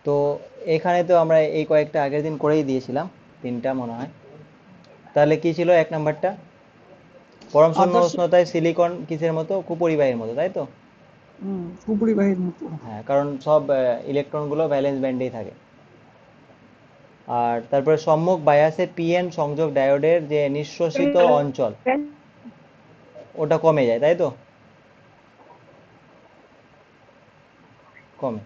তো এখানে তো আমরা এই কয়েকটা আগের দিন করেই দিয়েছিলাম, তিনটা মনে হয়। তাহলে কি ছিল এক নাম্বারটা? পরম শূন্য আদর্শ উষ্ণতায় সিলিকন কিসের মতো? কুপরিবাহীর মতো, তাই তো? কুপরিবাহীর মতো। হ্যাঁ, কারণ সব ইলেকট্রনগুলো ভ্যালেন্স ব্যান্ডেই থাকে। আর তারপরে সম্মুখ বায়াসে পিএন সংযোগ ডায়োডের যে নিঃশ্বসিত অঞ্চল, ওটা কমে যায়, তাই তো? কমে।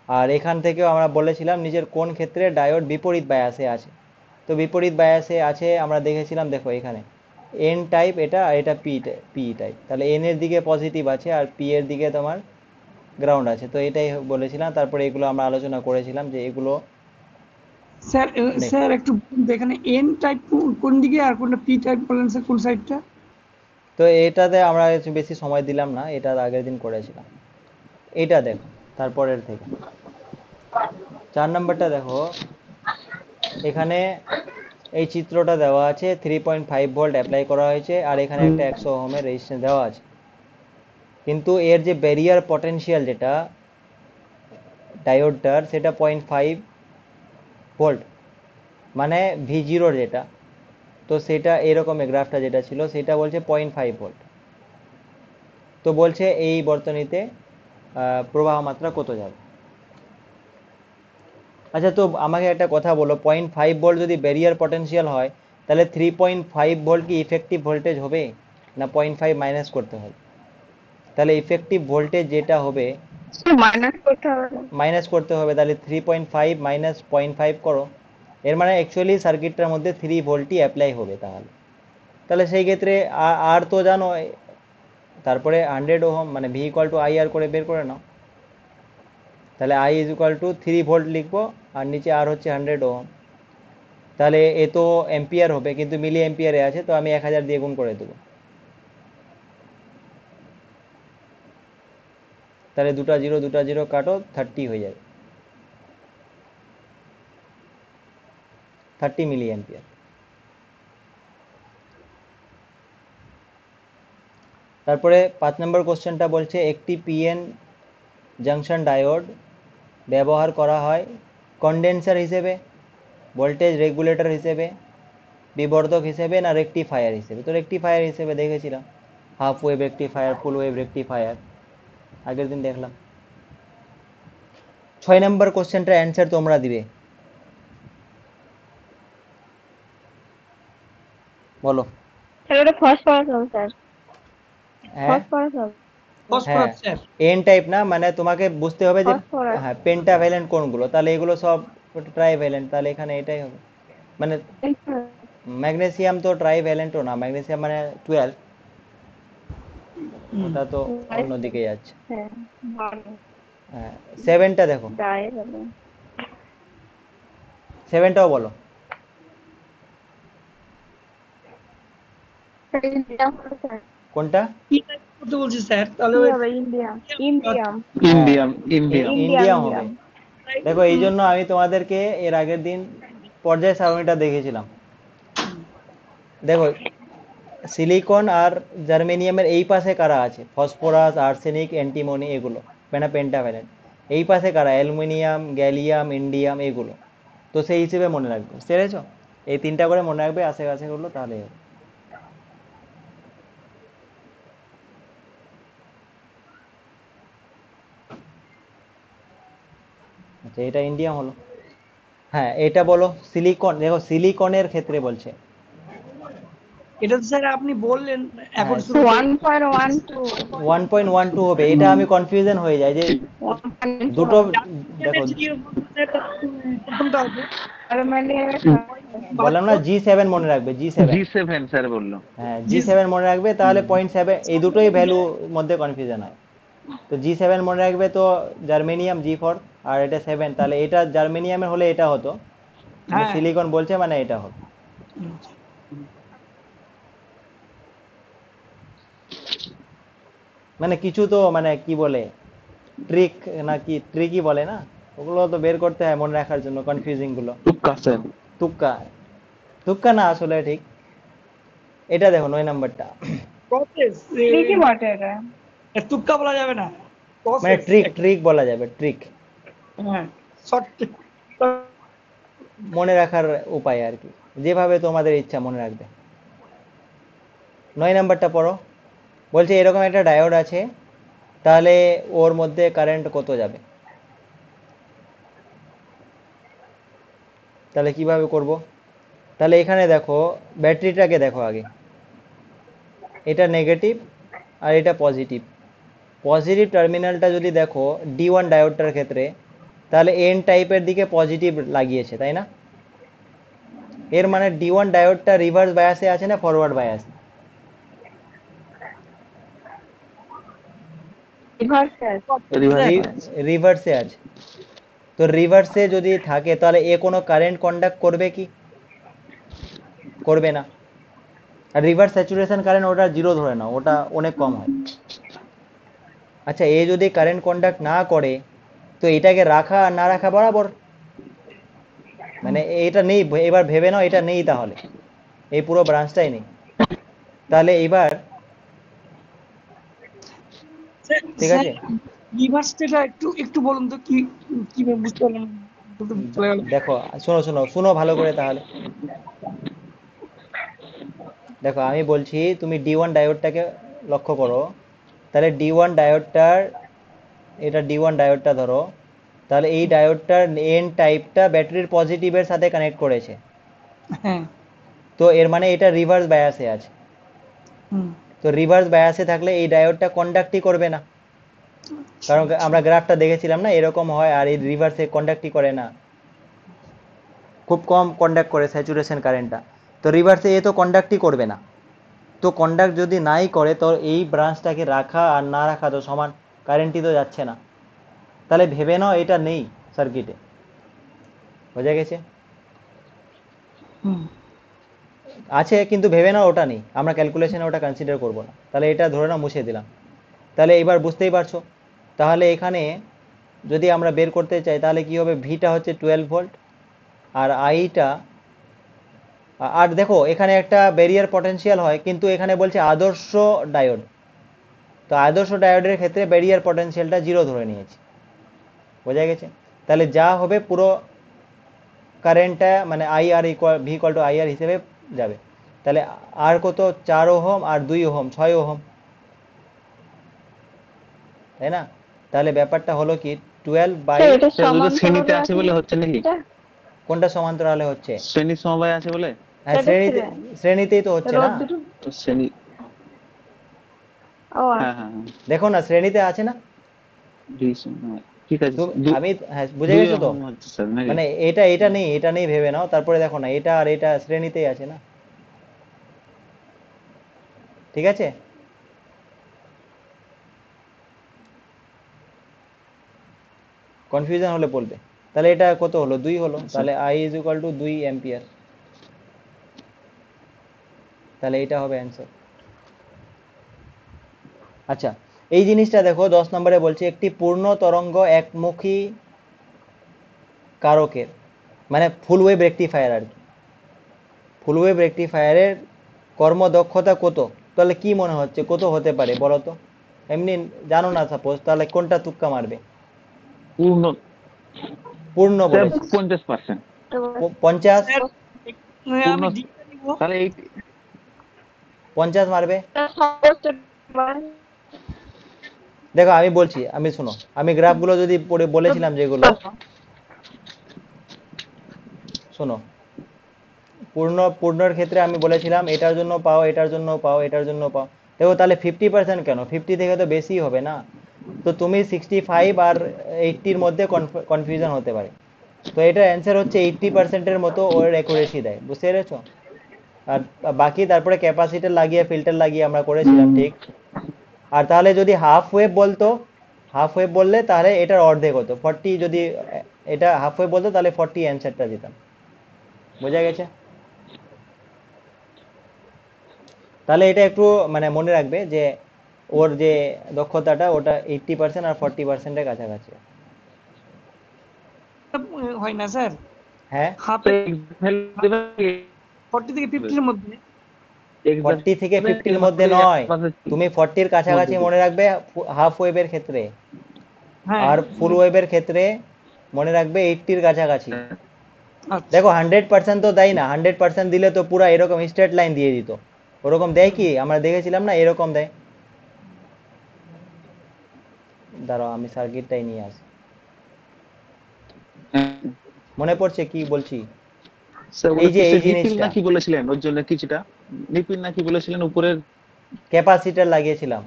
আর এখান থেকেও আমরা বলেছিলাম নিজের কোন ক্ষেত্রে ডায়োড বিপরীত বায়াসে আছে। তো বিপরীত বায়াসে আছে আমরা দেখেছিলাম, দেখো এখানে এন টাইপ এটা, আর এটা পি টাইপ। তাহলে এন এর দিকে পজিটিভ আছে আর পি এর দিকে তোমার গ্রাউন্ড আছে। তো এটাই বলেছিলাম। তারপরে এগুলো আমরা আলোচনা করেছিলাম যে এগুলো স্যার নেই। স্যার একটু এখানে এন টাইপ কোন দিকে আর কোনটা পি টাইপ বলেন স্যার, কোন সাইডটা? তো এটাতে আমরা বেশি সময় দিলাম না, এটা আগের দিন করেছিলাম। এটা দেখো তারপরের থেকে 4 নম্বরটা দেখো। এখানে এই চিত্রটা দেওয়া আছে, 3.5 ভোল্ট অ্যাপ্লাই করা হয়েছে আর এখানে একটা 100 ওহমের রেজিস্ট্যান্স দেওয়া আছে। কিন্তু এর যে ব্যারিয়ার পটেনশিয়াল যেটা ডায়োডটার, সেটা 0.5 ভোল্ট, মানে V0 যেটা। তো সেটা এরকম গ্রাফটা যেটা ছিল সেটা বলছে 0.5 ভোল্ট। তো বলছে এই বর্তনীতে প্রবাহ মাত্রা কত যাবে। আচ্ছা, তো আমাকে একটা কথা বলো, 0.5 ভোল্ট যদি ব্যারিয়ার পটেনশিয়াল হয়, তাহলে 3.5 ভোল্ট কি ইফেক্টিভ ভোল্টেজ হবে, না 0.5 মাইনাস করতে হবে? তাহলে ইফেক্টিভ ভোল্টেজ যেটা হবে মাইনাস করতে হবে। মাইনাস করতে হবে। তাহলে 3.5 মাইনাস 0.5 করো। এর মানে অ্যাকচুয়ালি সার্কিটটার মধ্যে 3 ভোল্টই অ্যাপ্লাই হবে। তাহলে তাহলে সেই ক্ষেত্রে আর তো জানো, তারপরে 100 ওহম মানে ভি ইকুয়াল টু আই আর করে বের করে নাও। তাহলে I is equal two 3 volt লিখবো, আর নিচে আর হচ্ছে 100 ওহম। তাহলে এ তো এম্পিয়ার হবে, কিন্তু মিলি এম্পিয়ারে আছে, তো আমি 1000 দিয়ে গুণ করে দেবো। তাহলে দুটা জিরো কাটো, 30 হয়ে যাবে, 30 মিলি এম্পিয়ার। তারপরে 5 নম্বর কোশ্চেনটা বলছে একটি পিএন জাংশন ডায়োড ব্যবহার করা হয় কন্ডেন্সার হিসেবে, ভোল্টেজ রেগুলেটর হিসেবে, বিবর্ধক হিসেবে, না রেকটিফায়ার হিসেবে। তো রেকটিফায়ার হিসেবে দেখেছিলাম, হাফ ওয়েভ রেকটিফায়ার, ফুল ওয়েভ রেকটিফায়ার আগের দিন দেখলাম। 6 নম্বর কোশ্চেনটার অ্যান্সার তোমরা দিবে, বলো। স্যার ওটা ফসফরাস হবে স্যার, হ্যাঁ, ফসফরাস হবে, হ্যাঁ, ফসফরাস স্যার। এন টাইপ না, মানে তোমাকে বুঝতে হবে যে ফসফরাস। হ্যাঁ পেন্টাভ্যালেন্ট কোনগুলো। তাহলে এগুলো সব ট্রাইভ্যালেন্ট, তাহলে এখানে এটাই হবে। মানে ম্যাগনেসিয়াম তো ট্রাইভ্যালেন্টও না, ম্যাগনেসিয়াম মানে 12, ওটা তো অন্যদিকে যাচ্ছে। হ্যাঁ, হ্যাঁ, 7টা দেখো, ডাই হবে। 7টাও বলো। ইন্ডিয়াম হবে স্যার। কোনটা? কি টাইপ করতে বলছি স্যার, তাহলে কি ওই হবে? ইন্ডিয়াম, ইন্ডিয়াম, হ্যাঁ, ইন্ডিয়াম ইন্ডিয়াম ইন্ডিয়াম, ইন্ডিয়াম হবে। ইন্ডিয়াম। দেখো এই জন্য আমি তোমাদেরকে এর আগের দিন পর্যায় সারণীটা দেখেছিলাম। দেখো সিলিকন আর জার্মেনিয়ামের এই পাশে কারা আছে? ফসফরাস, আর্সেনিক, অ্যান্টিমনি, এগুলো মানে পেন্টাভ্যালেন্ট। এই পাশে কারা? অ্যালুমিনিয়াম, গ্যালিয়াম, ইন্ডিয়াম, এগুলো। তো সেই হিসেবে মনে রাখবে, বুঝতে এই 3টা করে মনে রাখবে আশেপাশে গুলো, তাহলে হবে। আচ্ছা, এটা ইন্ডিয়াম হলো। হ্যাঁ, এটা বলো সিলিকন। দেখো সিলিকনের ক্ষেত্রে বলছে। এটা তো স্যার আপনি বললেন এখন হ্যাঁ, শুরুতে। 1.12, 1.12 হবে। এটা আমি কনফিউশন হয়ে যায় যে 1.2 দুটো। হবে। দেখো প্রথমটা হবে অ্যালুমিনিয়ামের বললাম না, G7 মনে রাখবে, G7। G7 স্যার বললো। হ্যাঁ, G7 মনে রাখবে, তাহলে 0.7 এই দুটোই ভ্যালু মধ্যে কনফিউশন হয়। তো G7 মনে রাখবে, তো জার্মেনিয়াম G4, আর এটা 7, তাহলে এটা জার্মেনিয়ামের হলে এটা হতো, কিন্তু হ্যাঁ। সিলিকন বলছে মানে এটা হতো। মানে কিছু তো মানে কি বলে, ট্রিক, না কি ট্রিকই বলে না, ওগুলো তো বের করতে হয় মনে রাখার জন্য, কনফিউজিং গুলো। তুক্কা স্যার। তুক্কা, তুক্কা না আসলে ঠিক। এটা দেখো 9 নম্বরটা, প্রসেস কি বটে এটা? তুক্কা বলা যাবে না, মানে প্রসেস। ট্রিক, ট্রিক বলা যাবে, ট্রিক। হ্যাঁ, শর্ট মনে রাখার উপায় আর কি, যেভাবে তোমাদের ইচ্ছা মনে রাখবে। 9 নাম্বারটা পড়ো। বলছে এরকম একটা ডায়োড আছে, তাহলে ওর মধ্যে কারেন্ট কত যাবে? তাহলে কিভাবে করব? তাহলে এখানে দেখো, ব্যাটারিটাকে দেখো আগে, এটা নেগেটিভ আর এটা পজিটিভ। পজিটিভ টার্মিনালটা যদি দেখো D1 ডায়োডটার ক্ষেত্রে, তাহলে এন টাইপের দিকে পজিটিভ লাগিয়েছে, তাই না? এর মানে D1 ডায়োডটা রিভার্স বায়াসে আছে না ফরওয়ার্ড বায়াসে? রিভার্সে আছে। তো রিভার্সে যদি থাকে তাহলে এ কোনো কারেন্ট কন্ডাক্ট করবে কি? করবে না। আর রিভার্স স্যাচুরেশন কারেন্ট ওটা 0 ধরে নাও, ওটা অনেক কম হয়। আচ্ছা, এ যদি কারেন্ট কন্ডাক্ট না করে, তো এটাকে রাখা আর না রাখা বরাবর, মানে এটা নেই। এবার ভেবে নাও এটা নেই, তাহলে এই পুরো ব্রাঞ্চটাই নেই। তাহলে এবার ঠিক আছে, রিভার্সটা একটু একটু বলুন তো কি কিভাবে বুঝতে পারলাম দুটো চলে গেল। দেখো, শোনো শোনো শোনো ভালো করে তাহলে। দেখো আমি বলছি, তুমি D1 ডায়োডটাকে লক্ষ্য করো। তাহলে D1 ডায়োডটার, এটা D1 ডায়োডটা ধরো, তাহলে এই ডায়োডটার এন টাইপটা ব্যাটারির পজিটিভের সাথে কানেক্ট করেছে। হ্যাঁ। তো এর মানে এটা রিভার্স বায়াসে আছে। হুম। তো রিভার্স বায়াসে থাকলে এই ডায়োডটা কন্ডাক্টই করবে না, কারণ আমরা গ্রাফটা দেখেছিলাম না, এরকম হয়। আর এই রিভার্সে কন্ডাক্টই করে না, খুব কম কন্ডাক্ট করে স্যাচুরেশন কারেন্টটা। তো রিভার্সে এ তো কন্ডাক্টই করবে না। তো কন্ডাক্ট যদি নাই করে, তো এই ব্রাঞ্চটাকে রাখা আর না রাখা তো সমান, কারেন্টই তো যাচ্ছে না। তাহলে ভেবে নাও এটা নেই সার্কিটে। বোঝা গেছে? হুম। আছে, কিন্তু ভেবে নাও ওটা নেই, আমরা ক্যালকুলেশনে ওটা কনসিডার করব না। তাহলে এটা ধরে নাও মুছে দিলাম। তাহলে এবার বুঝতেই পারছো। তাহলে এখানে যদি আমরা বের করতে চাই, তাহলে কি হবে? ভিটা হচ্ছে 12 ভোল্ট, আর আইটা, আর দেখো এখানে একটা ব্যারিয়ার পটেনশিয়াল হয়, কিন্তু এখানে বলছে আদর্শ ডায়োড। তো আদর্শ ডায়োডের ক্ষেত্রে ব্যারিয়ার পটেনশিয়ালটা 0 ধরে নিয়েছি। বোঝা গেছে? তাহলে যা হবে পুরো কারেন্টটা মানে IR V equal to IR হিসেবে যাবে। তাহলে আর কত? 4 ওহম আর 2 ওহম, 6 ওহম, তাই না? তাহলে ব্যাপারটা হলো কি, 12 বাই, এটা দুটো শ্রেণীতে সমান্তরালে আছে বলে হচ্ছে নাকি? কোনটা সমান্তরালে হচ্ছে? শ্রেণী সমবায় আছে বলে? হ্যাঁ, শ্রেণীতেই তো হচ্ছে না। রোদ দুটো। তো শ্রেণী, ও হ্যাঁ হ্যাঁ হ্যাঁ, দেখো না, শ্রেণীতে আছে না। হ্যাঁ, ঠিক আছে। আমি, হ্যাঁ বুঝে গেছো তো? হচ্ছে স্যার নাকি? মানে এটা এটা নেই, এটা নেই ভেবে নাও। তারপরে দেখো না, এটা আর এটা শ্রেণীতেই আছে না। ঠিক আছে? কনফিউশন হলে বলবে। তাহলে এটা কত হলো? 2 হলো। তাহলে I is equal two 2 ampere. তাহলে এটা হবে অ্যান্সার। আচ্ছা, এই জিনিসটা দেখো 10 নম্বরে বলছে, একটি পূর্ণ তরঙ্গ একমুখী কারকের, মানে ফুল ওয়েভ রেকটিফায়ার আর কি, ফুল ওয়েভ রেকটিফায়ারের কর্মদক্ষতা কত? তাহলে কি মনে হচ্ছে কত হতে পারে বলো তো? এমনি জানো না সাপোজ, তাহলে কোনটা তুক্কা মারবে? পূর্ণ পূর্ণ বলেছে 50%। 50। আমি ডিটা নিব। তাহলে এই 50 মারবে। দেখো আমি বলছি, আমি শোনো, আমি গ্রাফগুলো যদি পড়ে বলেছিলাম যেগুলো, শোনো, পূর্ণর ক্ষেত্রে আমি বলেছিলাম এটার জন্য পাও, এটার জন্য পাও, এটার জন্য পাও। দেখো তাহলে 50% কেন? 50 থেকে তো বেশি হবে না। তো তুমি 65 আর 80-র মধ্যে কনফিউশন হতে পারে। তো এটা অ্যান্সার হচ্ছে 80%-এর মতো ওর অ্যাকুরেসি দেয়। বুঝতে পেরেছো? আর বাকি তারপরে ক্যাপাসিটার লাগিয়ে ফিল্টার লাগিয়ে আমরা করেছিলাম, ঠিক। আর তাহলে যদি হাফ ওয়েভ বলতো, হাফ ওয়েভ বললে তাহলে এটার অর্ধেক হতো 40। যদি এটা হাফ ওয়েভ বলতো তাহলে 40 অ্যান্সারটা দিতাম। বোঝা গেছে? তাহলে এটা একটু মানে মনে রাখবে যে ওর যে দক্ষতাটা ওটা 80% আর 40%-এর কাছাকাছি। হয় না স্যার, হ্যাঁ, হাফে exact value 40 থেকে 50 এর মধ্যে। 40 থেকে 50-র মধ্যে নয়, তুমি 40-র কাছাকাছি মনে রাখবে হাফ ওয়েভের ক্ষেত্রে। হ্যাঁ আর ফুল ওয়েভের ক্ষেত্রে মনে রাখবে 80-র কাছাকাছি। আচ্ছা দেখো 100% তো দেয় না, 100% দিলে তো পুরো এরকম স্ট্রেট লাইন দিয়ে দিত। ওরকম দেয় কি, আমরা দেখেছিলাম না, এরকম দেয়। দাঁড়াও আমি সার্কিটটাই নিয়ে আসি। মনে পড়ছে কি বলছি? স্যার এই ওগুলো যে এই কিসের রিপিল জিনিসটা না কি বলেছিলেন ওর জন্য কিছুটা, রিপিল না কি বলেছিলেন উপরের? ক্যাপাসিটার লাগিয়েছিলাম।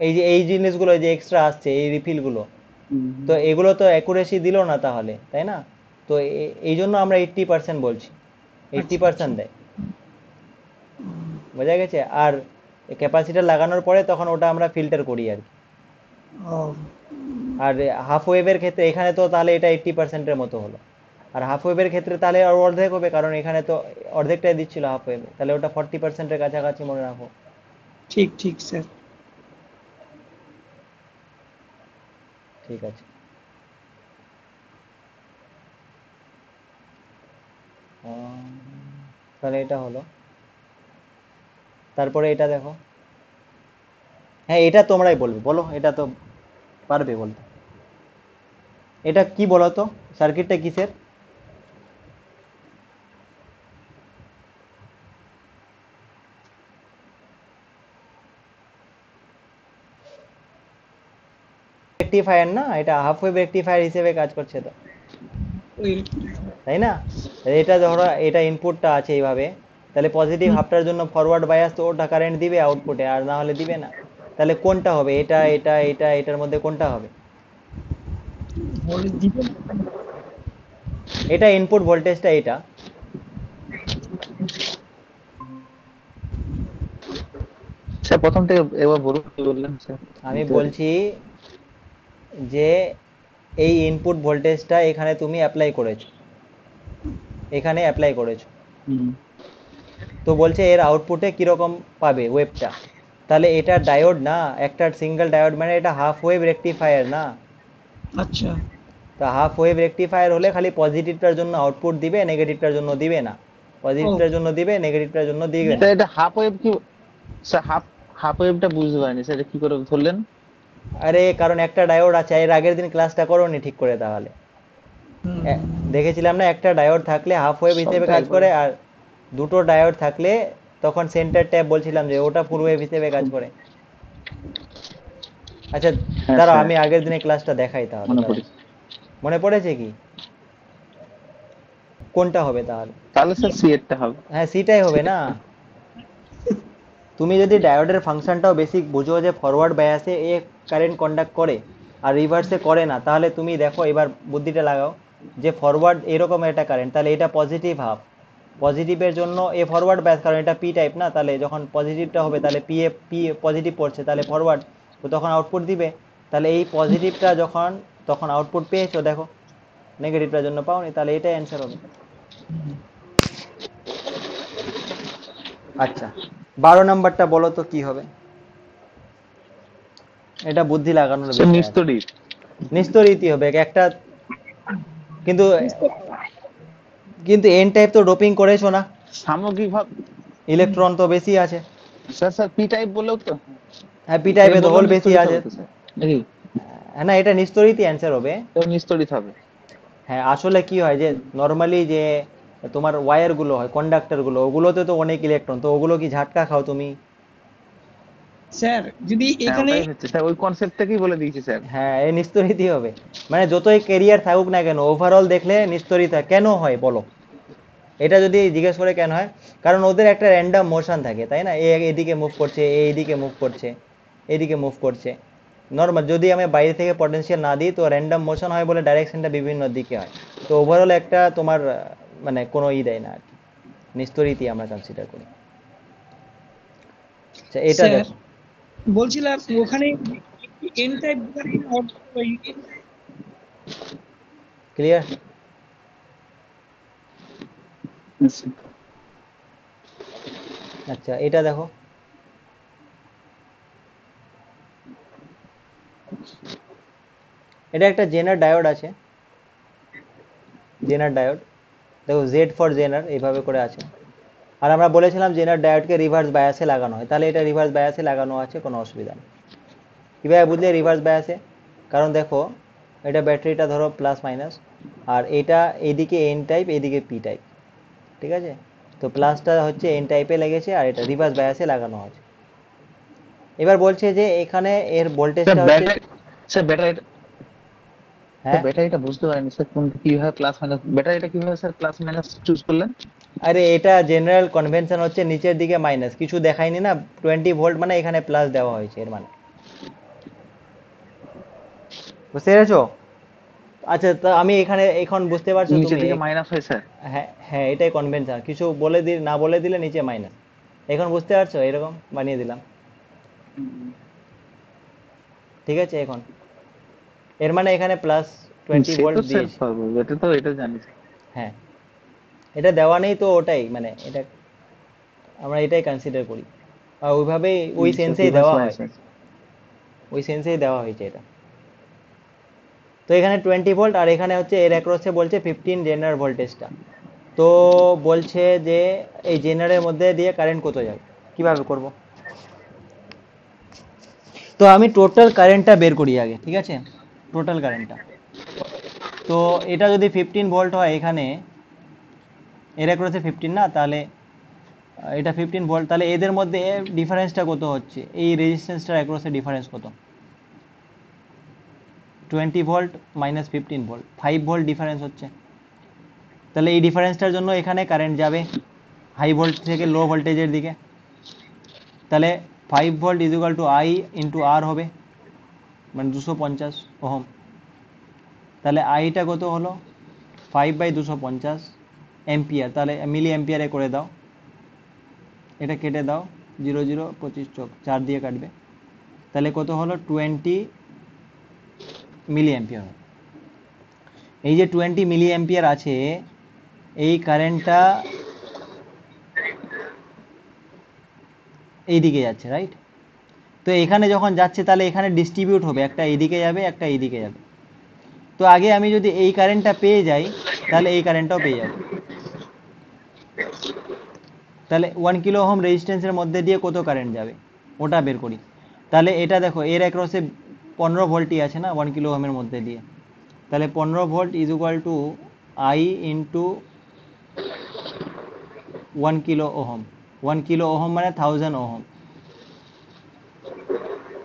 এই যে এই জিনিসগুলো যে এক্সট্রা আসছে, এই রিফিলগুলো, তো এগুলো তো অ্যাকুরেসি দিল না তাহলে, তাই না? তো এই জন্য আমরা 80% বলছি, 80% দেয়। বোঝা গেছে? আর ক্যাপাসিটার লাগানোর পরে তখন ওটা আমরা ফিল্টার করি আর কি। ও, আর হাফ ওয়েভের ক্ষেত্রে এখানে তো তাহলে এটা 80%-এর মতো হলো। আর হাফ ওয়েভের ক্ষেত্রে তাহলে আর অর্ধেক হবে, কারণ এখানে তো অর্ধেকটাই দিচ্ছিল হাফ ওয়েভে, তাহলে ওটা 40%-এর কাছাকাছি মনে রাখো। ঠিক ঠিক স্যার। ঠিক আছে। তাহলে এটা হলো। তারপরে এটা দেখো। হ্যাঁ, এটা তোমরাই বলবে, বলো, এটা তো পারবে বলতে। এটা কি বলো তো, সার্কিটটা কিসের? রেকটিফায়ার না, এটা হাফ ওয়েভ রেকটিফায়ার হিসেবে কাজ করছে তো, ওই তাই না? এটা ধরো এটা ইনপুটটা আছে এইভাবে, তাহলে পজিটিভ হাফটার জন্য ফরওয়ার্ড বায়াস তো ওটা কারেন্ট দিবে আউটপুটে, আর না হলে দিবে না। তাহলে কোনটা হবে? এটা এটা এটা এটার মধ্যে কোনটা হবে? বলে দিবেন। এটা ইনপুট ভোল্টেজটা এটা। স্যার প্রথম থেকে এবার বলুন কি বললেন স্যার? আমি বলছি যে এই ইনপুট ভোল্টেজটা এখানে তুমি অ্যাপ্লাই করেছো, এখানে অ্যাপ্লাই করেছো, হুম। তো বলছে এর আউটপুটে কিরকম পাবে ওয়েভটা। তাহলে এটা ডায়োড না, একটা সিঙ্গেল ডায়োড, মানে এটা হাফ ওয়েভ রেকটিফায়ার না। আচ্ছা তা হাফ ওয়েভ রেকটিফায়ার হলে খালি পজিটিভটার জন্য আউটপুট দিবে, নেগেটিভটার জন্য দিবে না। ও পজিটিভটার জন্য দিবে, নেগেটিভটার জন্য দিবে না। স্যার এটা হাফ ওয়েভ কি স্যার? হাফ ওয়েভটা বুঝতে পারিনি স্যার, এটা কি করে ধরলেন? আরে কারণ একটা ডায়োড আছে, এর আগের দিন ক্লাসটা করোনি ঠিক করে তাহলে। হুম দেখেছিলাম না, একটা ডায়োড থাকলে হাফ ওয়েভ হিসেবে সবটা কাজ একবার করে, আর দুটো ডায়োড থাকলে তখন সেন্টার ট্যাপ বলছিলাম যে ওটা ফুল ওয়েভ হিসেবে কাজ করে। আচ্ছা, হ্যাঁ দাঁড়াও স্যার আমি আগের দিনের ক্লাসটা দেখাই তাহলে, মনে দাঁড়াও। পড়েছে। মনে পড়েছে কি? কোনটা হবে তাহলে? তাহলে স্যার সি এরটা হবে। হ্যাঁ, সিটাই হবে না। তুমি যদি ডায়োডের ফাংশনটাও বেসিক বুঝো, যে ফরওয়ার্ড বায়াসে এ কারেন্ট কন্ডাক্ট করে আর রিভার্সে করে না, তাহলে তুমি দেখো এবার বুদ্ধিটা লাগাও, যে ফরওয়ার্ড এরকম একটা কারেন্ট, তাহলে এটা পজিটিভ হাফ, পজিটিভের জন্য এ ফরওয়ার্ড বায়াস, কারণ এটা পি টাইপ না, তাহলে যখন পজিটিভটা হবে তাহলে পি পজিটিভ পড়ছে, তাহলে ফরওয়ার্ড, তো তখন আউটপুট দিবে। তাহলে এই পজিটিভটা যখন তখন আউটপুট পেয়েছো, দেখো নেগেটিভটার জন্য পাওনি, তাহলে এটাই অ্যান্সার হবে। আচ্ছা, 12 নম্বরটা বলো তো কি হবে? এটা বুদ্ধি লাগানোর স্যার বিষয় আছে। নিস্তড়িত। নিস্তড়িতই হবে একটা, কিন্তু কিন্তু এন টাইপ তো ডোপিং করেছো না, সামগ্রিক ভাব। ইলেকট্রন তো বেশি আছে। স্যার স্যার পি টাইপ বললেও তো, হ্যাঁ, পি টাইপে তো বললেও হোল বেশি নিস্তড়িত আছে। হবে তো স্যার নাকি? হ্যাঁ না, এটা নিস্তড়িতই অ্যান্সার হবে। এটাও নিস্তড়িত হবে। হ্যাঁ, আসলে কি হয় যে নর্মালি যে তোমার ওয়্যার গুলো হয়, কন্ডাক্টর গুলো, ওগুলোতে তো অনেক ইলেকট্রন, তো ওগুলো কি ঝাটকা খাও তুমি? স্যার যদি হ্যাঁ এখানে ওটাই হচ্ছে স্যার, ওই কনসেপ্ট থেকেই বলে দিয়েছি স্যার। হ্যাঁ, এই নিস্তড়িতই হবে। মানে যতই কেরিয়ার থাকুক না কেন, ওভারঅল দেখলে নিস্তড়িত হয়। কেন হয় বলো? এটা যদি জিজ্ঞেস করে কেন হয়, কারণ ওদের একটা র্যান্ডম মোশন থাকে, তাই না? এদিকে মুভ করছে, এইদিকে মুভ করছে, এইদিকে মুভ করছে। নর্মাল যদি আমি বাইরে থেকে পটেনশিয়াল না দিই, তো র্যান্ডম মোশন হয় বলে ডাইরেকশনটা বিভিন্ন দিকে হয়। তো ওভারঅল একটা তোমার মানে কোনো দেয় না আর কি, নিস্তড়িতই আমরা কনসিডার করি। আচ্ছা, এটা স্যার দেখো। বলছিলাম ওখানে এন টাইপ ক্লিয়ার? আচ্ছা, এটা দেখো। এটা একটা জেনার ডায়োড আছে, জেনার ডায়োড। দেখো জেড ফর জেনার এইভাবে করে আছে। আর আমরা বলেছিলাম জেনার ডায়োডকে রিভার্স বায়াসে লাগানো হয়, তাহলে এটা রিভার্স বায়াসে লাগানো আছে, কোনো অসুবিধা নেই। কীভাবে বুঝলে রিভার্স বায়াসে? কারণ দেখো এটা ব্যাটারিটা ধরো প্লাস মাইনাস, আর এটা এদিকে এন টাইপ, এদিকে পি টাইপ, ঠিক আছে? তো প্লাসটা হচ্ছে এন টাইপে লেগেছে আর এটা রিভার্স বায়াসে লাগানো আছে। এবার বলছে যে এখানে এর স্যার ভোল্টেজটা হচ্ছে, ব্যাটারি স্যার ব্যাটারিটা স্যার হ্যাঁ ব্যাটারিটা বুঝতে পারিনি স্যার, কোন কিভাবে প্লাস মাইনাস, ব্যাটারিটা কিভাবে স্যার প্লাস মাইনাস চুজ করলেন? আরে এটা জেনারেল কনভেনশন হচ্ছে নিচের দিকে মাইনাস, কিছু দেখায়নি না, 20 ভোল্ট মানে এখানে প্লাস দেওয়া হয়েছে এর মানে, বুঝতে পেরেছো? আচ্ছা, তা আমি এখানে এখন বুঝতে পারছো নিচের তুমি? দিকে মাইনাস হয় স্যার? হ্যাঁ হ্যাঁ, এটাই কনভেনশন, কিছু বলে না বলে দিলে নিচে মাইনাস। এখন বুঝতে পারছো? এরকম বানিয়ে দিলাম, ঠিক আছে? এখন এর মানে এখানে প্লাস টোয়েন্টি সে ভোল্ট তো স্যার দিয়েছি। পারবো, এটা তো এটা জানি স্যার। হ্যাঁ, এটা দেওয়া নেই তো ওটাই মানে এটা আমরা এটাই কনসিডার করি, আর ওইভাবেই ওই স্যার সেন্সেই রিভার্স দেওয়া হয়, বায়াস আছে। ওই সেন্সেই দেওয়া হয়েছে এটা। তো এখানে 20 ভোল্ট, আর এখানে হচ্ছে এর অ্যাক্রসে বলছে 15 জেনারেল ভোল্টেজটা। তো বলছে যে এই জেনারের মধ্যে দিয়ে কারেন্ট কত যাবে, কিভাবে করব? তো আমি টোটাল কারেন্টটা বের করি আগে, ঠিক আছে? টোটাল কারেন্টটা, তো এটা যদি 15 ভোল্ট হয়, এখানে এর অ্যাক্রসে 15 না, তাহলে এটা 15 ভোল্ট, তাহলে এদের মধ্যে ডিফারেন্সটা কত হচ্ছে, এই রেজিস্ট্যান্সটার অ্যাক্রসে ডিফারেন্স কত? 20 volt minus 15 volt, 5 volt difference হচ্ছে। তাহলে এই ডিফারেন্সটার জন্য এখানে কারেন্ট যাবে হাই ভোল্ট থেকে লো ভোল্টেজের দিকে। তাহলে 5 volt is equal to I into R হবে, মানে 250 ওহম। তাহলে আইটা কত হলো? 5/250 এম্পিয়ার, তাহলে মিলি এম্পিয়ারে করে দাও, এটা কেটে দাও, 0 0 25 চোখ 4 দিয়ে কাটবে, তাহলে কত হলো? 20 মিলি এম্পিয়ার। এই যে 20 মিলি এম্পিয়ার আছে, এই কারেন্টটা এইদিকে যাচ্ছে, রাইট? তো এখানে যখন যাচ্ছে তাহলে এখানে ডিস্ট্রিবিউট হবে, একটা এইদিকে যাবে, একটা এইদিকে যাবে। তো আগে আমি যদি এই কারেন্টটা পেয়ে যাই, তাহলে এই কারেন্টটাও পেয়ে যাব। তাহলে 1 কিলো ওহম রেজিস্ট্যান্সের মধ্যে দিয়ে কত কারেন্ট যাবে ওটা বের করি। তাহলে এটা দেখো, এর অ্যাক্রসে 15 ভোল্টই আছে না 1 কিলো ওহমের মধ্যে দিয়ে, তাহলে 15 volt is equal to I into 1 kilo ohm. 1 kilo ohm মানে 1000 ওহম,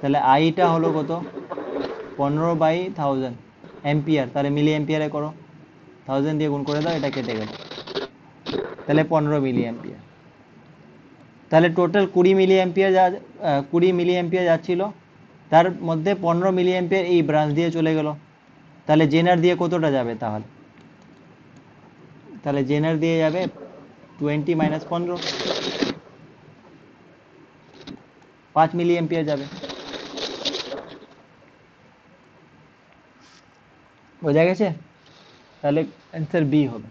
তাহলে আইটা হলো কত? 15/1000 এম্পিয়ার, তাহলে মিলি এম্পিয়ারে করো, 1000 দিয়ে গুণ করে দাও, এটা কেটে গেল, তাহলে 15 মিলি এম্পিয়ার। তাহলে total 20 milliampere 20 milliampere যাচ্ছিল, তার মধ্যে 15 মিলি এম্পিয়ার এই ব্রাঞ্চ দিয়ে চলে গেল। তাহলে জেনার দিয়ে কতটা যাবে? তাহলে তাহলে জেনার দিয়ে যাবে 20 মাইনাস 15, 5 মিলি এম্পিয়ার যাবে। বোঝা গেছে? তাহলে অ্যান্সার বি হবে।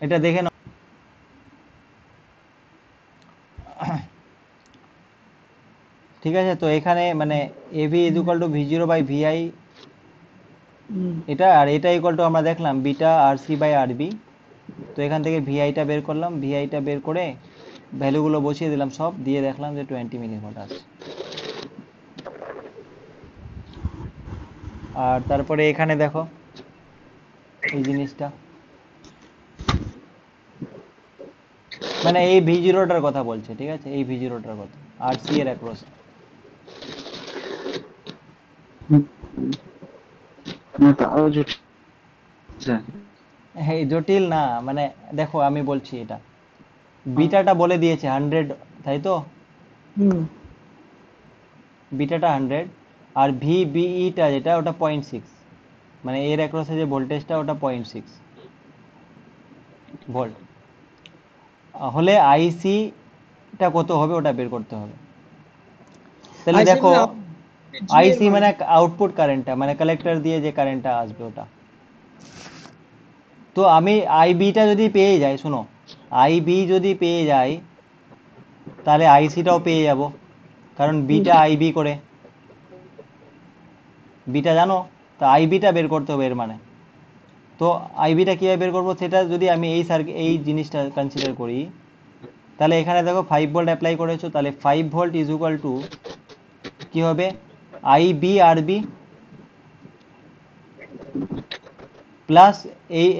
এটা দেখে নাও। ঠিক আছে, তো এখানে মানে AV is equal two V0/VI, এটা আর এটা ইকুয়াল টু আমরা দেখলাম বিটা RC/RB। তো এখান থেকে ভিআইটা বের করলাম, ভিআইটা বের করে ভ্যালুগুলো বসিয়ে দিলাম, সব দিয়ে দেখলাম যে 20 মিলিভোল্ট আসছে। আর তারপরে এখানে দেখো এই জিনিসটা, মানে এই V0টার কথা বলছে, ঠিক আছে? এই V0টার কথা, RC এর অ্যাক্রস। তাও জটিল স্যার। হ্যাঁ, জটিল না, মানে দেখো আমি বলছি, এটা বিটাটা বলে দিয়েছে 100, তাই তো? বিটাটা 100, আর VBEটা যেটা ওটা 0.6, মানে এর অ্যাক্রসে যে ভোল্টেজটা ওটা 0.6 ভোল্ট হলে আইসিটা কত হবে ওটা বের করতে হবে। তাহলে আইসি দেখো, মানে জি এর আইসি মান। মানে আউটপুট কারেন্টটা, মানে কালেক্টর দিয়ে যে কারেন্টটা আসবে ওটা। তো আমি আইবিটা যদি পেয়ে যাই, শোনো, আইবি যদি পেয়ে যাই, তাহলে আইসিটাও পেয়ে যাব, কারণ বিটা আইবি করে, বিটা জানো, তো আইবিটা বের করতে হবে এর মানে। তো আইবিটা কীভাবে বের করবো সেটা যদি আমি এই জিনিসটা কনসিডার করি, তাহলে এখানে দেখো 5 ভোল্ট অ্যাপ্লাই করেছো, তাহলে 5 ভোল্ট ইজ ইকুয়াল টু কি হবে, আইবি আরবি প্লাস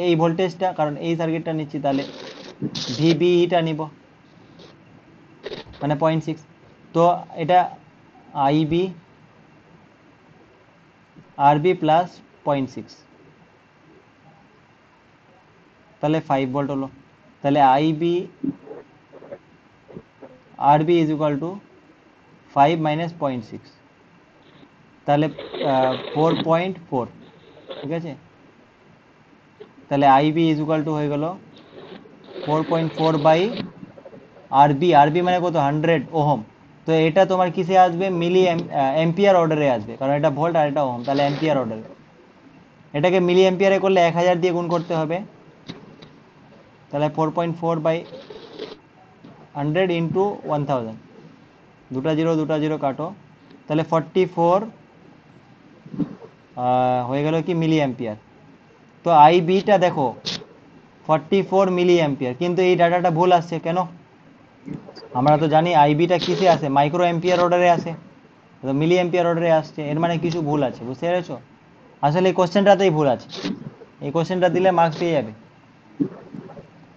এই ভোল্টেজটা, কারণ এই সার্কিটটা নিচ্ছি, তাহলে ভিবিটা নিব মানে 0.6। তো এটা আইবি আরবি প্লাস 0.6, তাহলে 5 ভোল্ট হলো। তাহলে আইবি আরবি ইজ ইকুয়াল টু 5 মাইনাস 0.6, তাহলে 4.4, ঠিক আছে। তাহলে আইবি ইজ ইকুয়াল টু হয়ে গেল 4.4 বাই আরবি, আরবি মানে কত, 100 ওহম। তো এটা তোমার কিসে আসবে, মিলি এম্পিয়ার অর্ডারে আসবে, কারণ এটা ভোল্ট আর এটা ওহম, তাহলে এম্পিয়ার অর্ডারে। এটাকে মিলি এম্পিয়ারে করলে 1000 দিয়ে গুণ করতে হবে, তাহলে 4.4 বাই 100 ইন্টু 1000, দুটা জিরো কাটো, তাহলে 44 হয়ে গেল কি মিলি এম্পিয়ার। তো আইবিটা দেখো 44 মিলি এম্পিয়ার, কিন্তু এই ডাটাটা ভুল আসছে কেন? আমরা তো জানি আইবিটা কিসে আসে, মাইক্রো এম্পিয়ার অর্ডারে আসে, তো মিলি এম্পিয়ার অর্ডারে আসছে, এর মানে কিছু ভুল আছে, বুঝতে পেরেছো? আসলে এই কোশ্চেনটাতেই ভুল আছে, এই কোশ্চেনটা দিলে মার্কস পেয়ে যাবে।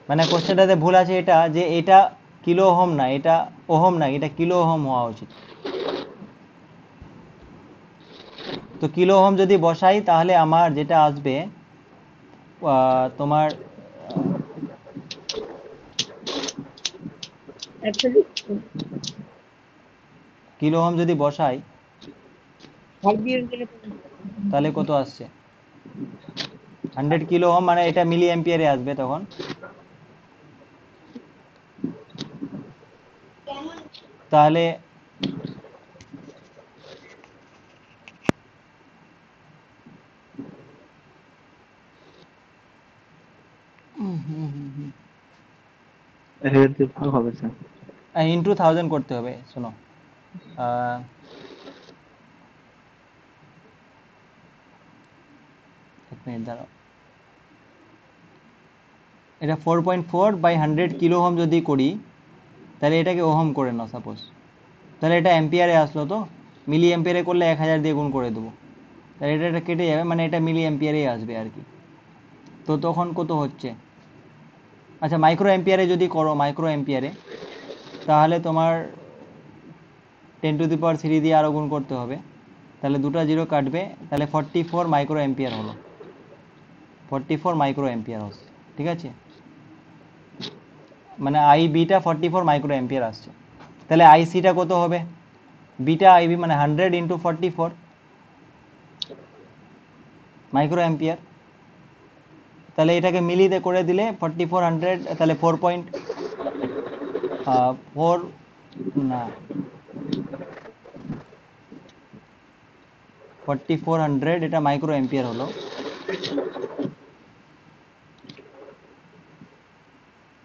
মানে কোশ্চেনটাতে ভুল আছে এটা, যে এটা কিলো ওহম না, এটা ওহম না, এটা কিলো ওহম হওয়া উচিত। তো কিলো ওহম যদি বসাই তাহলে আমার যেটা আসবে তোমার অ্যাকচুয়ালি কিলো ওহম যদি বসাই আরবি এর জায়গায় তাহলে কত আসছে, 100 কিলো ওহম, মানে এটা মিলি এম্পিয়ারে আসবে তখন। তাহলে এর দিয়ে ভাগ হবে স্যার। ইন্টু 1000 করতে হবে, শোনো, এক মিনিট দাঁড়াও, এটা 4.4 বাই 100 কিলো ওহম যদি করি, তাহলে এটাকে ওহম করে নাও সাপোজ, তাহলে এটা এম্পিয়ারে আসলো, তো মিলি এম্পিয়ারে করলে 1000 দিয়ে গুণ করে দেবো, তাহলে এটা কেটে যাবে, মানে এটা মিলি এম্পিয়ারেই আসবে আর কি। তো তখন কত হচ্ছে, আচ্ছা মাইক্রো এম্পিয়ারে যদি করো, মাইক্রো এম্পিয়ারে, তাহলে তোমার 10⁻³ দিয়ে আরও গুণ করতে হবে, তাহলে দুটা জিরো কাটবে, তাহলে 44 মাইক্রো এম্পিয়ার হলো, 44 মাইক্রো এম্পিয়ার হচ্ছে, ঠিক আছে। মানে আই বিটা 44 মাইক্রো এম্পিয়ার আসছে, তাহলে আইসিটা কত হবে, বিটা আইবি মানে 100 ইন্টু 44 মাইক্রো এম্পিয়ার, তাহলে এটাকে মিলিতে করে দিলে 4400, তাহলে 4.4 না 4400 এটা মাইক্রো এম্পিয়ার হলো,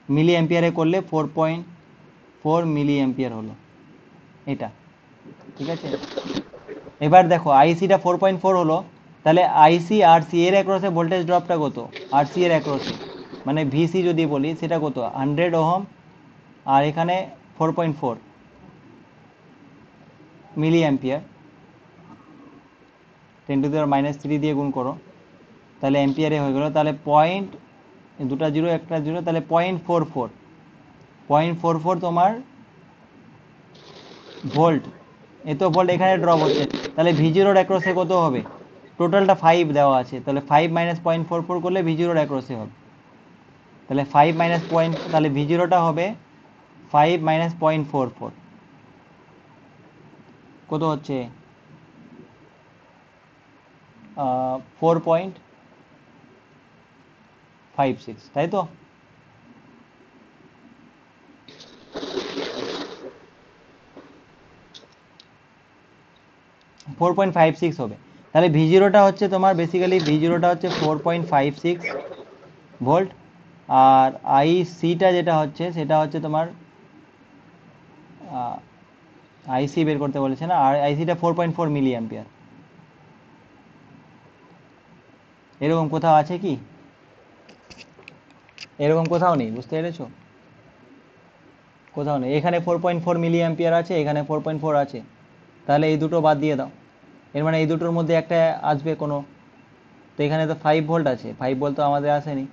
মিলি এম্পিয়ারে করলে 4.4 মিলি এম্পিয়ার হলো এটা, ঠিক আছে। এবার দেখো আইসিটা 4.4 হলো, তাহলে আইসি আর সি এর অ্যাক্রসে ভোল্টেজ ড্রপটা কত, আর সি এর অ্যাক্রসে, মানে ভিসি যদি বলি সেটা কত, 100 ওহম, আর এখানে 4.4 মিলি অ্যাম্পিয়ার, 10⁻³ দিয়ে গুণ করো, তাহলে অ্যাম্পিয়ারে হয়ে গেল, তাহলে পয়েন্ট, দুটা জিরো একটা জিরো, তাহলে 0.44 তোমার ভোল্ট, এত ভোল্ট এখানে ড্রপ হচ্ছে, তাহলে ভি0 অ্যাক্রসে কত হবে, টোটালটা 5 দেওয়া আছে, তাহলে 5 মাইনাস 0.44 করলে ভি0 অ্যাক্রসে হবে, তাহলে 5 মাইনাস পয়েন্ট, তাহলে ভি0টা হবে 5 মাইনাস 0.44, কত হচ্ছে 4.56, তাই তো। ফোর পয়েন্ট ফাইভ সিক্স হবে, তাহলে ভি0টা হচ্ছে তোমার, বেসিক্যালি ভি0টা হচ্ছে 4.56 ভোল্ট, আর আইসিটা যেটা হচ্ছে সেটা হচ্ছে তোমার, আইসি বের করতে বলেছে না, আর আইসিটা 4.4 মিলি অ্যাম্পিয়ার। এরকম কোথাও আছে কি, এরকম কোথাও নেই, বুঝতে পেরেছো? কোথাও নেই, এখানে 4.4 মিলি অ্যাম্পিয়ার আছে, এখানে 4.4 আছে, তাহলে এই দুটো বাদ দিয়ে দাও। এর মানে এই দুটোর মধ্যে একটা আসবে কোনো, তো এখানে তো 5 ভোল্ট আছে, 5 ভোল্ট তো আমাদের আসেনি,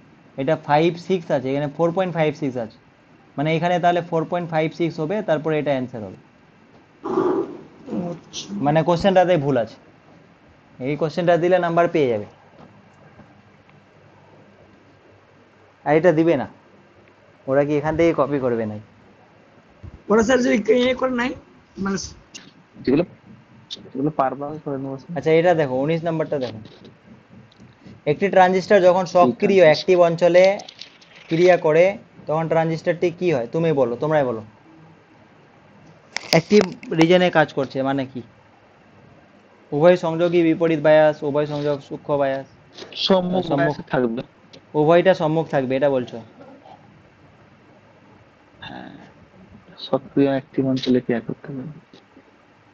এটা 5.6 আছে, এখানে 4.56 আছে, মানে এখানে তাহলে 4.56 হবে, তারপরে এটা অ্যান্সার হবে। আচ্ছা মানে কোশ্চেনটাতে ভুল আছে, এই কোশ্চেনটা দিলে নাম্বার পেয়ে যাবে, আর এটা দিবে না, ওরা কি এখান থেকে কপি করবে নাই? ওরা স্যার যে ইয়ে করে নাই মানে যেগুলো যেগুলো পারবা আমি করে নেবো স্যার। আচ্ছা এটা দেখো 19 নাম্বারটা দেখো, একটি ট্রানজিস্টর যখন সক্রিয় অ্যাক্টিভ অঞ্চলে ক্রিয়া করে তখন ট্রানজিস্টরটি কি হয়? তুমি বলো, তোমরাই বলো। অ্যাক্টিভ রিজনে কাজ করছে মানে কি? উভয় সংযোগই বিপরীত বায়াস, উভয় সংযোগ সূক্ষ্ম বায়াস, সম্মুখ সম্মুখ, বায়াসে থাকবে। উভয়টা সম্মুখ থাকবে, এটা বলছো? হ্যাঁ, সক্রিয় অ্যাক্টিভ অঞ্চলে ক্রিয়া করতে হবে।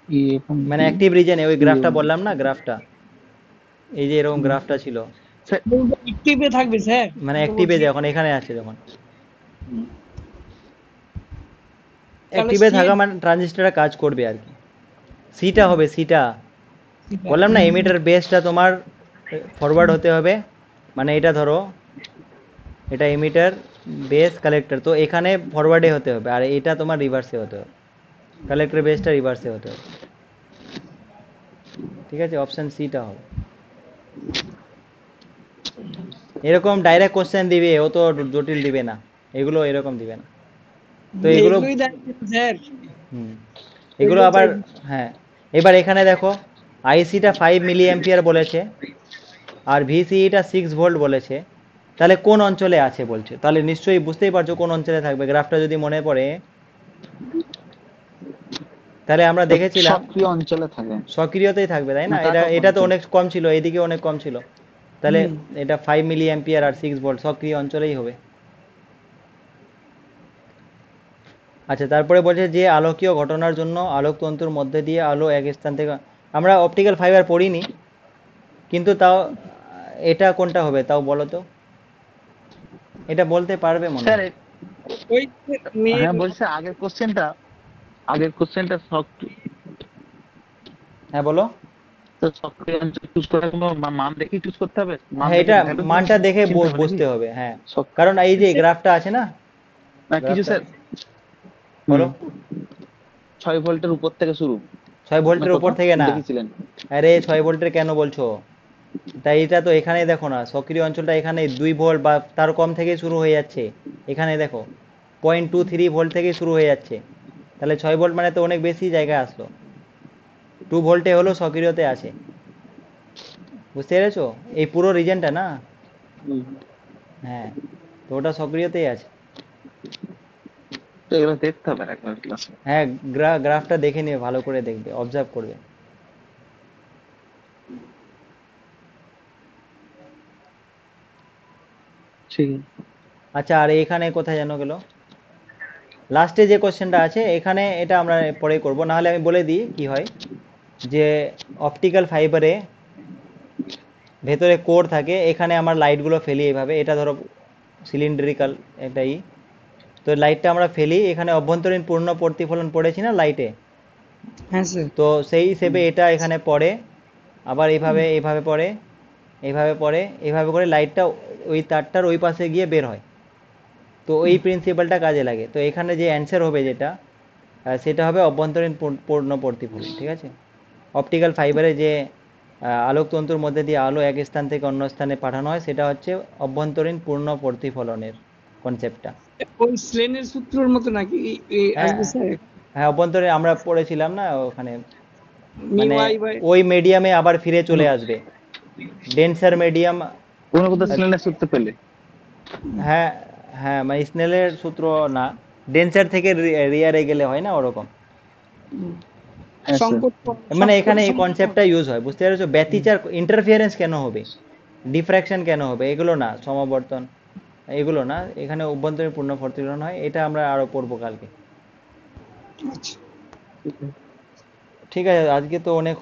ই এবং মানে বি, অ্যাক্টিভ রিজনে, ওই সি গ্রাফটা এবং বললাম না, গ্রাফটা এই যে এরকম গ্রাফটা ছিল, স্যার একটিভে থাকবে স্যার, মানে আমি তো অ্যাক্টিভে বলছি। যখন এখানে আছে, যখন তাহলে অ্যাক্টিভে সি থাকা মানে ট্রানজিস্টরটা কাজ করবে আর কি। সিটা হবে, সিটা বললাম না, এমিটার বেসটা তোমার ফরওয়ার্ড হতে হবে, মানে এটা ধরো, এটা এমিটার বেস কালেক্টর, তো এখানে ফরওয়ার্ডে হতে হবে, আর এটা তোমার রিভার্সে হতে হবে, কালেক্টর বেসটা রিভার্সে হতে হবে, ঠিক আছে? অপশন সিটা হবে। এরকম ডাইরেক্ট কোশ্চেন দিবে, ও তো জটিল দিবে না, এগুলো এরকম দিবে না, তো এগুলো এইগুলোই দেখেন স্যার, হুম, এগুলো এইগুলো আবার, চাই। হ্যাঁ, এবার এখানে দেখো, আইসিটা 5 মিলি অ্যাম্পিয়ার বলেছে, আর ভিসিইটা 6 ভোল্ট বলেছে, তাহলে কোন অঞ্চলে আছে বলছে, তাহলে নিশ্চয়ই বুঝতেই পারছো কোন অঞ্চলে থাকবে, গ্রাফটা যদি মনে পড়ে, তাহলে আমরা দেখেছিলাম সক্রিয় অঞ্চলে থাকে। সক্রিয়তেই থাকবে, তাই না? তা এটা তো এটা তো বলছি। অনেক কম ছিল, এইদিকে অনেক কম ছিল, তাহলে এটা 5 মিলি অ্যাম্পিয়ার আর 6 ভোল্ট, সক্রিয় অঞ্চলেই হবে। আচ্ছা, তারপরে বলছে যে আলোকীয় ঘটনার জন্য আলোকতন্তুর মধ্যে দিয়ে আলো এক স্থান থেকে, আমরা অপটিক্যাল ফাইবার পড়িনি, কিন্তু তাও এটা কোনটা হবে তাও বলো তো, এটা বলতে পারবে মনে স্যার হয়। ওই যে মেয়ের হ্যাঁ বলছি, আগের কোশ্চেনটা হ্যাঁ বলো। তো সক্রিয় অঞ্চল চুজ করার কোনো মান দেখে চুজ করতে হবে, মান হ্যাঁ, দেখে এটা ভ্যালু মানটা দেখে চিনতে হবে নাকি? বুঝতে হবে, হ্যাঁ, সক- কারণ এই যে গ্রাফটা আছে না, না কিছু গ্রাফটা স্যার, বলো। 6 ভোল্টের উপর থেকে শুরু 6 না ভোল্টের উপর কোথাও থেকে না, দেখেছিলেন? আরে 6 ভোল্টের কেন বলছো? তাই এটা তো এখানে দেখো না, সক্রিয় অঞ্চলটা এখানে 2 ভোল্ট বা তার কম থেকে শুরু হয়ে যাচ্ছে, এখানে দেখো 0.23 ভোল্ট থেকে শুরু হয়ে যাচ্ছে, তাহলে 6 ভোল্ট মানে তো অনেক বেশি জায়গায় আসলো, 2 ভোল্টে হলো সক্রিয়তে আছে, বুঝতে পেরেছো? এই পুরো রিজনটা না, হুম। হ্যাঁ, তো ওটা সক্রিয়তেই আছে। তো এগুলো দেখতে হবে একবার ক্লাসে। হ্যাঁ, গ্রাফটা দেখে নিও, ভালো করে দেখবে, অবজার্ভ করবে। ঠিক আছে। আচ্ছা, আর এখানে কোথায় যেন গেল, লাস্টে যে কোশ্চেনটা আছে এখানে, এটা আমরা পরে করব, নাহলে আমি বলে দিই কি হয়, যে অপটিক্যাল ফাইবারে ভেতরে কোর থাকে, এখানে আমার লাইটগুলো ফেলি এইভাবে, এটা ধরো সিলিন্ড্রিক্যাল এটাই, তো লাইটটা আমরা ফেলি, এখানে অভ্যন্তরীণ পূর্ণ প্রতিফলন পড়েছি না লাইটে, হ্যাঁ স্যার, তো সেই হিসেবে এটা এখানে পড়ে, আবার এইভাবে এইভাবে পড়ে, এইভাবে পড়ে, এইভাবে করে লাইটটা ওই তারটার ওই পাশে গিয়ে বের হয়, তো ওই প্রিন্সিপালটা কাজে লাগে, তো এখানে যে অ্যান্সার হবে যেটা, সেটা হবে অভ্যন্তরীণ পূর্ণ প্রতিফলন, ঠিক আছে? অপটিক্যাল ফাইবারে যে আলোকতন্তুর মধ্যে দিয়ে আলো এক স্থান থেকে অন্য স্থানে পাঠানো হয়, সেটা হচ্ছে অভ্যন্তরীণ পূর্ণ প্রতিফলনের কনসেপ্টটা। ওই স্লেনের সূত্রের মতো নাকি হ্যাঁ, আসবে স্যার? হ্যাঁ, অভ্যন্তরীণ আমরা পড়েছিলাম না ওখানে, মিউ মানে আই বাই ওই মিডিয়ামে আবার ফিরে চলে আসবে, ডেন্সার মিডিয়াম। কোনো কোথাও সিলিন্ডার সূত্র পেলে হ্যাঁ, হ্যাঁ, মানে স্নেলের সূত্র না, ডেন্সার থেকে রিয়ারে গেলে হয় না ওরকম, হ্যাঁ স্যার। সংকট মানে এখানে এই কনসেপ্টটা ইউজ হয়, বুঝতে পেরেছো? ব্যতিচার ইন্টারফিয়ারেন্স কেন হবে, ডিফ্র্যাকশন কেন হবে, এগুলো না, সমাবর্তন এগুলো না, এখানে অভ্যন্তরীণ পূর্ণ প্রতিফলন হয়, এটা আমরা আরো পড়বো কালকে। আচ্ছা। ঠিক আছে, আজকে তো অনেক